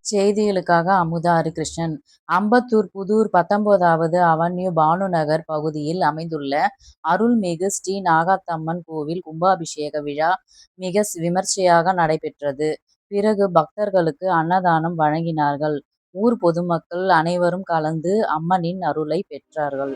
செய்திகளுக்காக அமுதா ஹரிகிருஷ்ணன். அம்பத்தூர் புதூர் 19வது அவென்யூ பானுநகர் பகுதியில் அமைந்துள்ள அருள்மிகு ஸ்ரீ நாகாத்தம்மன் கோவில் கும்பாபிஷேக விழா மிக விமர்சையாக நடைபெற்றது. பிறகு பக்தர்களுக்கு அன்னதானம் வழங்கினார்கள். ஊர் பொதுமக்கள் அனைவரும் கலந்து அம்மனின் அருளை பெற்றார்கள்.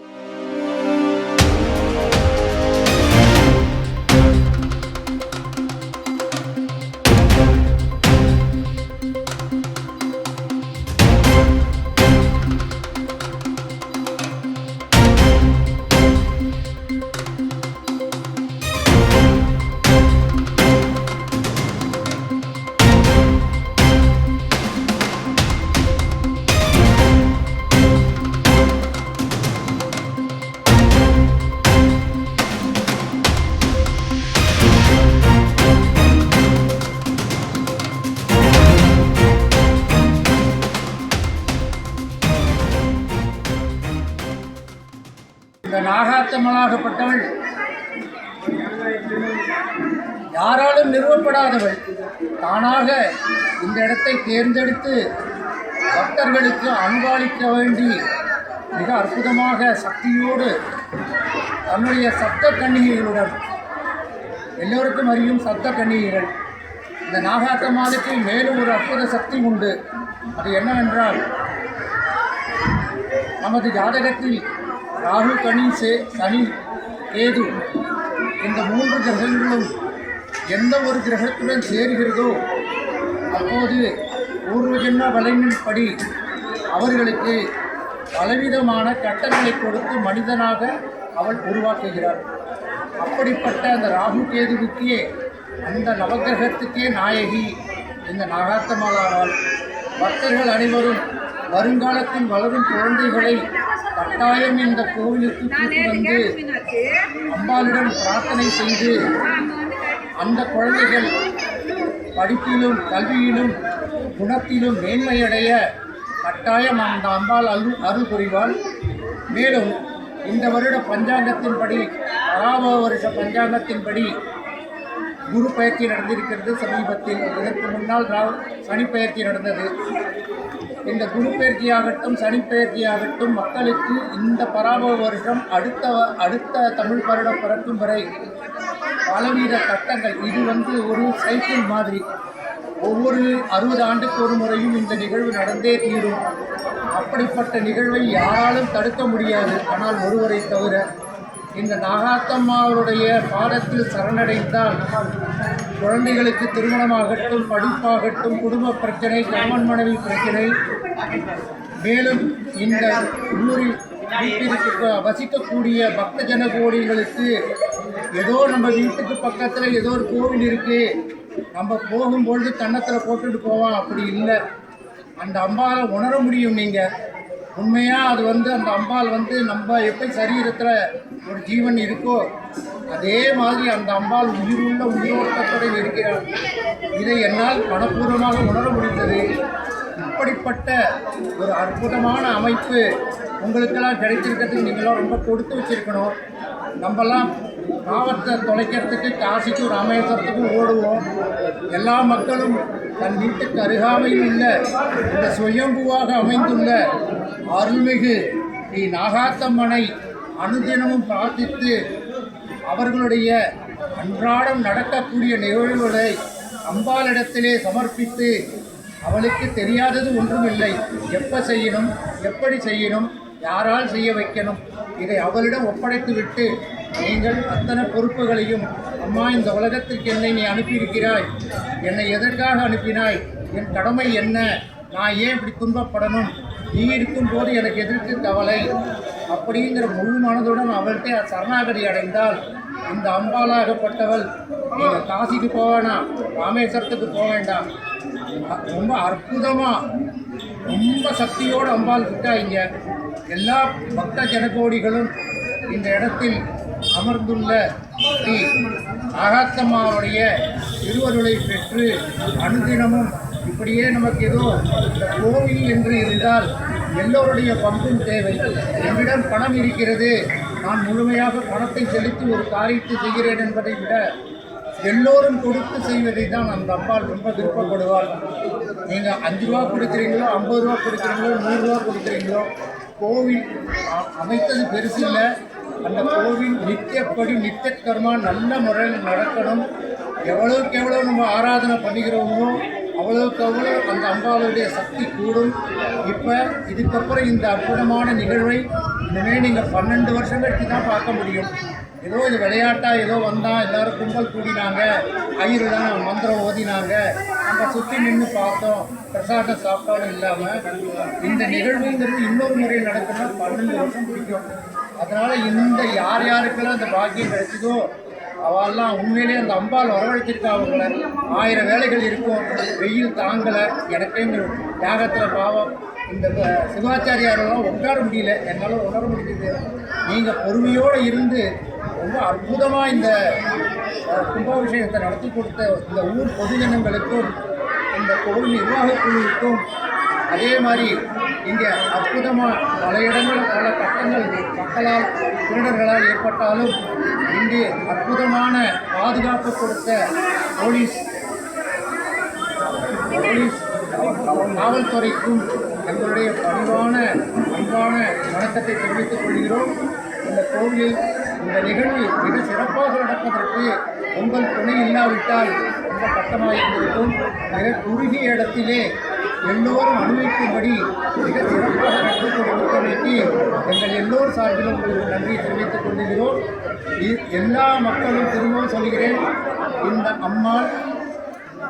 இந்த நாகாத்தம்மனாகப்பட்டவள் யாராலும் நிறுவப்படாதவள். தானாக இந்த இடத்தை தேர்ந்தெடுத்து பக்தர்களுக்கு அன்பாளிக்க வேண்டி மிக அற்புதமாக சக்தியோடு தன்னுடைய சப்த கன்னிகைகளுடன், எல்லோருக்கும் அறியும் சப்த கன்னிகைகள், இந்த நாகாத்தம்மாளுக்கு மேலும் ஒரு அற்புத சக்தி உண்டு. அது என்னவென்றால், நமது ஜாதகத்தில் ராகு, சனி, கேது இந்த 3 கிரகங்களும் எந்த ஒரு கிரகத்துடன் சேருகிறதோ அப்போது பூர்வ ஜென்ம பலனின்படி அவர்களுக்கு பலவிதமான கட்டங்களை கொடுத்து மனிதனாக அவள் உருவாக்குகிறாள். அப்படிப்பட்ட அந்த ராகு கேதுவுக்கே, அந்த நவகிரகத்துக்கே நாயகி இந்த நாகாத்தம்மாளால் பக்தர்கள் அனைவரும் வருங்காலத்தில் வளரும் குழந்தைகளை கட்டாயம் இந்த கோவிலுக்கு கூட்டி வந்து அம்பாளிடம் பிரார்த்தனை செய்து அந்த குழந்தைகள் படிப்பிலும் கல்வியிலும் குணத்திலும் மேன்மையடைய கட்டாயம் அந்த அம்பாள் அருள் புரிவாள். மேலும் இந்த வருட பஞ்சாங்கத்தின்படி, 6வது வருஷ பஞ்சாங்கத்தின்படி குரு பயிற்சி நடந்திருக்கிறது. சமீபத்தில் இதற்கு முன்னால் சனி பயிற்சி நடந்தது. இந்த குரு பயிற்சியாகட்டும் சனி பயிற்சியாகட்டும் மக்களுக்கு இந்த பராபவ வருஷம் அடுத்த தமிழ் வருடம் பிறக்கும் வரை பலவித கட்டங்கள். இது ஒரு சைக்கிள் மாதிரி. ஒவ்வொரு 60 ஆண்டுக்கு ஒரு முறையும் இந்த நிகழ்வு நடந்தே தீரும். அப்படிப்பட்ட நிகழ்வை யாராலும் தடுக்க முடியாது. ஆனால் ஒருவரை தவிர, இந்த நாகாத்தம்மாவுடைய பாதத்தில் சரணடைந்தால் குழந்தைகளுக்கு திருமணமாகட்டும், படிப்பாகட்டும், குடும்ப பிரச்சனை, கணவன் மனைவி பிரச்சனை, மேலும் இந்த ஊரில் வசிக்கக்கூடிய பக்த ஜன கோடிகளுக்கு ஏதோ நம்ம வீட்டுக்கு பக்கத்தில் ஏதோ ஒரு கோவில் இருக்குது, நம்ம போகும்பொழுது கன்னத்தில் போட்டுட்டு போவோம், அப்படி இல்லை. அந்த அம்பாலை உணர முடியும். நீங்கள் உண்மையாக அது அந்த அம்பாள் நம்ம எப்படி சரீரத்தில் ஒரு ஜீவன் இருக்கோ அதே மாதிரி அந்த அம்பாள் உயிருள்ள உயிரோட்டத்துடன் இருக்கிறார். இதை என்னால் மனப்பூர்வமாக உணர முடிந்தது. இப்படிப்பட்ட ஒரு அற்புதமான அமைப்பு உங்களுக்கெல்லாம் கிடைச்சிருக்கிறதுக்கு நீங்களாம் ரொம்ப கொடுத்து வச்சுருக்கணும். நம்மலாம் பாவத்தை தொலைக்கிறதுக்கு காசிக்கு ராமேஸ்வரத்துக்கும் ஓடுவோம். எல்லா மக்களும் தன் வீட்டுக்கு அருகாமையில் உள்ள இந்த சுயம்புவாக அமைந்துள்ள அருள்மிகு ஸ்ரீ நாகாத்தம்மனை அனுதினமும் பிரார்த்தித்து அவர்களுடைய அன்றாடம் நடக்கக்கூடிய நிகழ்வுகளை அம்பாளிடத்திலே சமர்ப்பித்து, அவளுக்கு தெரியாதது ஒன்றுமில்லை. எப்போ செய்யணும், எப்படி செய்யணும், யாரால் செய்ய வைக்கணும், இதை அவளிடம் ஒப்படைத்து விட்டு நீங்கள் அத்தனை பொறுப்புகளையும், அம்மா இந்த உலகத்திற்கு என்னை நீ அனுப்பியிருக்கிறாய், என்னை எதற்காக அனுப்பினாய், என் கடமை என்ன, நான் ஏன் இப்படி துன்பப்படணும், நீ இருக்கும்போது எனக்கு எதிர்த்து கவலை அப்படிங்கிற முழு மனதுடன் அவள்கிட்ட சரணாகதி அடைந்தால் இந்த அம்பாளாகப்பட்டவள் நீங்கள் காசிக்கு போக வேண்டாம், ராமேஸ்வரத்துக்கு போக வேண்டாம், ரொம்ப அற்புதமாக ரொம்ப சக்தியோடு அம்பாள் இருக்கா. இங்கே எல்லா பக்த ஜனகோடிகளும் இந்த இடத்தில் அமர்ந்துள்ள ஸ்ரீ நாகாத்தம்மாவுடைய திருவருளை பெற்று அனுதினமும் இப்படியே நமக்கு ஏதோ இந்த கோவில் என்று இருந்தால் எல்லோருடைய பங்கும் தேவை. என்னிடம் பணம் இருக்கிறது, நான் முழுமையாக பணத்தை செலுத்தி ஒரு காரியத்தை செய்கிறேன் என்பதை விட எல்லோரும் கொடுத்து செய்வதை தான் அந்த அம்பாள் ரொம்ப விருப்பப்படுவாள். நீங்கள் 5 ரூபா கொடுக்குறீங்களோ, 50 ரூபா கொடுக்குறீங்களோ, 100 ரூபா கொடுக்குறீங்களோ, கோவில் அமைத்தது பெருசு இல்லை. அந்த கோவில் நித்தியப்படி நித்திய கர்மா நல்ல முறையில் நடக்கணும். எவ்வளவுக்கு எவ்வளோ நம்ம ஆராதனை பண்ணுகிறோமோ அவ்வளவுக்கு அவ்வளோ அந்த அம்பாளுடைய சக்தி கூடும். இப்போ இதுக்கப்புறம் இந்த அற்புதமான நிகழ்வை இனிமேல் நீங்கள் 12 வருஷம் கழித்து தான் பார்க்க முடியும். ஏதோ இது விளையாட்டாக ஏதோ வந்தால் எல்லோரும் கும்பல் கூடினாங்க, ஐயரு தான் மந்திரம் ஓதினாங்க, நம்ம சுற்றி நின்று பார்த்தோம், பிரசாதம் சாப்பிட்டோன்னு இல்லாமல் இந்த நிகழ்வுங்கிறது இன்னொரு முறையில் நடக்கணும்னா 12 வருஷம் பிடிக்கும். அதனால் இந்த யார் யாருக்கெல்லாம் அந்த பாக்கியம் கிடைச்சதோ அவெல்லாம் உண்மையிலே அந்த அம்பாள் வரவழைச்சிருக்கா. அவங்கள 1000 வேலைகள் இருக்கும், வெயில் தாங்கலை. எனக்கே இந்த தியாகத்தில் பாவம் இந்த சிவாச்சாரியாரெல்லாம் உட்கார முடியல, என்னால் உணர முடியுது. நீங்கள் பொறுமையோடு இருந்து ரொம்ப அற்புதமாக இந்த கும்பாபிஷேகத்தை நடத்தி கொடுத்த இந்த ஊர் பொதுஜனங்களுக்கும் இந்த கோவில் நிர்வாகக் குழுவுக்கும், அதே மாதிரி இங்கே அற்புதமாக பல இடங்களில் பல கட்டங்கள் மக்களால் திருடர்களால் ஏற்பட்டாலும் இங்கே அற்புதமான பாதுகாப்பு கொடுத்த போலீஸ் காவல்துறைக்கும் எங்களுடைய பணிவான அன்பான வணக்கத்தை தெரிவித்துக் கொள்கிறோம். இந்த கோவிலில் இந்த நிகழ்வு மிக சிறப்பாக நடப்பதற்கு உங்கள் துணை இல்லாவிட்டால் ரொம்ப கட்டமாக இருந்திருக்கும். மிக குறுகிய இடத்திலே எல்லோரும் அனுபவிக்கும்படி மிக சிறப்பாக நடத்தி கொடுத்தமைக்கு எங்கள் எல்லோர் சார்பிலும் உங்களுக்கு நன்றியை தெரிவித்துக் கொள்கிறோம். எல்லா மக்களும் திரும்பவும் சொல்கிறேன், இந்த அம்மாள்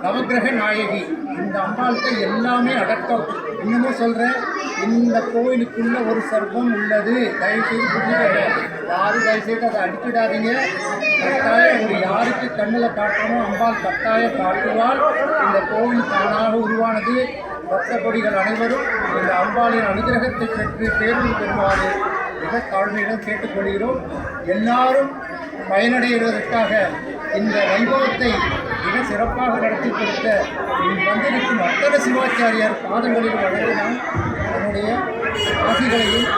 நவக்கிரக நாயகி. இந்த அம்பாளுக்கு எல்லாமே அடக்கம். இன்னமும் சொல்கிறேன், இந்த கோயிலுக்குள்ள ஒரு சர்ப்பம் உள்ளது. தயவுசெய்து புரிஞ்சுக்கங்க. யாரும் தயவுசெய்து அதை அடிக்கிடாதீங்க. கட்டாயம் ஒரு யாருக்கு கண்ணில் காட்டணும் அம்பாள் கட்டாயம் காட்டுவாள். இந்த கோவில் தானாக உருவானது. பக்த கொடிகள் அனைவரும் இந்த அம்பாளின் அனுகிரகத்தை பெற்று தேர்வு பெறுவாறு மிக தாழ்மையிடம் கேட்டுக்கொள்கிறோம். எல்லாரும் பயனடைவதற்காக இந்த வைபவத்தை மிக சிறப்பாக நடத்தி கொடுத்த வந்திருக்கும் அத்தனை சிவாச்சாரியார் பாதங்களில் வழங்கினால் என்னுடைய ஆசிகளையும்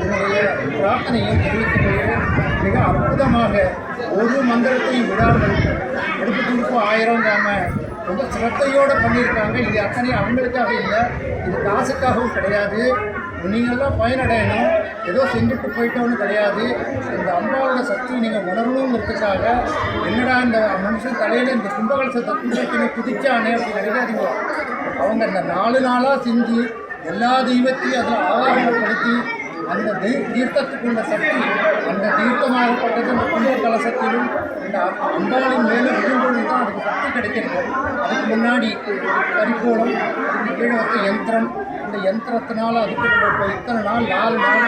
என்னுடைய பிரார்த்தனையும் தெரிவித்துக் கொள்கிறேன். மிக அற்புதமாக ஒரு மந்திரத்தையும் விடாமல் எடுப்பு துடுப்பு 1000 ரொம்ப சிரத்தையோடு பண்ணியிருக்காங்க. இது அத்தனை அவங்களுக்காக இல்லை, இது காசுக்காகவும் கிடையாது. நீங்கள்லாம் பயனடையணும், ஏதோ செஞ்சுட்டு போயிட்டோன்னு கிடையாது. இந்த அம்பாவோட சக்தியை நீங்கள் உணரணுங்கிறதுக்காக என்னடா இந்த மனுஷன் தலையில் இந்த கும்பகலசத்தை தூக்கத்தினை குதிச்சானே அப்படி நினைக்காதீங்க. அவங்க இந்த 4 நாளாக செஞ்சு எல்லா தெய்வத்தையும் அதில் ஆதாரப்படுத்தி அந்த தீர்த்தத்துக்குள்ள சக்தி, அந்த தீர்த்தமாகப்பட்டது அந்த கும்ப கலசத்திலும் இந்த அம்பாளின் மேலும் விழும்பொழுது தான் அதுக்கு சக்தி கிடைக்கிறது. அதுக்கு முன்னாடி கரிக்கோளம், அதுக்கு கீழே வச்ச யந்திரம், இந்த யந்திரத்தினால் அதுக்கு இப்போ இத்தனை நாள் 4 நாள்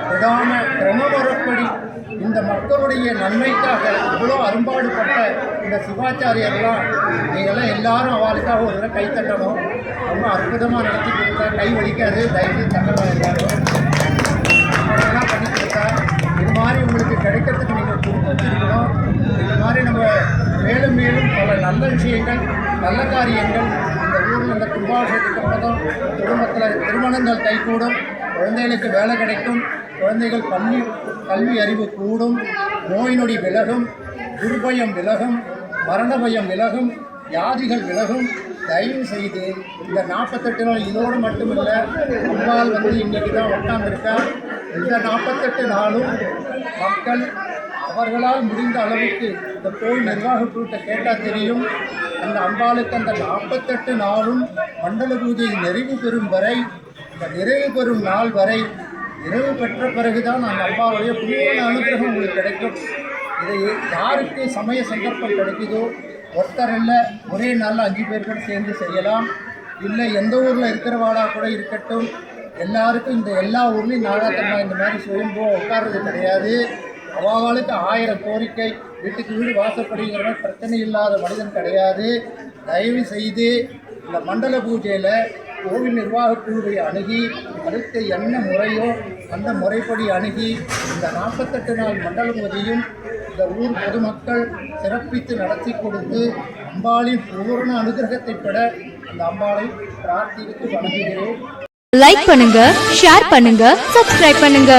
விடாம கிரமமுறைப்படி இந்த மக்களுடைய நன்மைக்காக இவ்வளோ அரும்பாடுபட்ட இந்த சிவாச்சாரியர்லாம் நீங்கள்லாம் எல்லாரும் அவளுக்காக ஒரு தடவை கைத்தட்டணும். ரொம்ப அற்புதமாக நடத்தி கொடுத்தா, கை வலிக்காது, தயவுசெய்து தட்டலாம். எல்லாரும் அதெல்லாம் பண்ணி கொடுத்தா இது மாதிரி உங்களுக்கு கிடைக்கிறதுக்கு நீங்கள் கொடுத்து வச்சுருக்கணும். இந்த மாதிரி நம்ம மேலும் மேலும் பல நல்ல விஷயங்கள், நல்ல காரியங்கள் இந்த ஊரில் இந்த கும்பாபிஷேகத்துக்கு அப்புறம் குடும்பத்தில் திருமணங்கள் கைகூடும், குழந்தைகளுக்கு வேலை கிடைக்கும், குழந்தைகள் கல்வி அறிவு கூடும், நோய் நொடி விலகும், துர்பயம் விலகும், மரண பயம் விலகும், வியாதிகள் விலகும். தயவு செய்து இந்த 48 நாள் இதோடு மட்டுமில்லை, அம்பாள் இன்றைக்கி தான் உட்கார்ந்துருக்கா. இந்த 48 நாளும் மக்கள் அவர்களால் முடிந்த அளவுக்கு இந்த கோயில் நிர்வாகத்திட்ட கேட்டால் தெரியும். அந்த அம்பாளுக்கு அந்த 48 நாளும் மண்டல பூஜை நிறைவு பெறும் வரை, இந்த நிறைவு பெறும் நாள் வரை, நிறைவு பெற்ற பிறகுதான் அந்த அம்பாவுடைய பூரண அனுகிரகம் உங்களுக்கு கிடைக்கும். இதை யாருக்கு சமய சந்தர்ப்பம் கிடைக்குதோ, ஒருத்தர் இல்லை ஒரே நாளில் 5 பேர் கூட சேர்ந்து செய்யலாம். இல்லை எந்த ஊரில் இருக்கிறவாளாக கூட இருக்கட்டும், எல்லாருக்கும் இந்த எல்லா ஊர்லேயும் நாகாத்தம்மா இந்த மாதிரி சுயம்போ உட்கார்றது கிடையாது. அவளுக்கு 1000 கோரிக்கை, வீட்டுக்கு வீடு வாசப்படுகிற பிரச்சனை இல்லாத மனிதன் கிடையாது. தயவு செய்து இந்த மண்டல பூஜையில் கோவில் நிர்வாகக் குழுவை அணுகி அடுத்து என்ன முறையோ அந்த முறைப்படி அணுகி இந்த 48 நாள் மண்டல பூஜையும் இந்த ஊர் பொதுமக்கள் சிறப்பித்து நடத்தி கொடுத்து அம்பாளின் பூரண அனுகிரகத்தை பெற அந்த அம்பாளை பிரார்த்தித்து வணங்குகிறேன். லைக் பண்ணுங்க, ஷேர் பண்ணுங்க, சப்ஸ்கிரைப் பண்ணுங்க.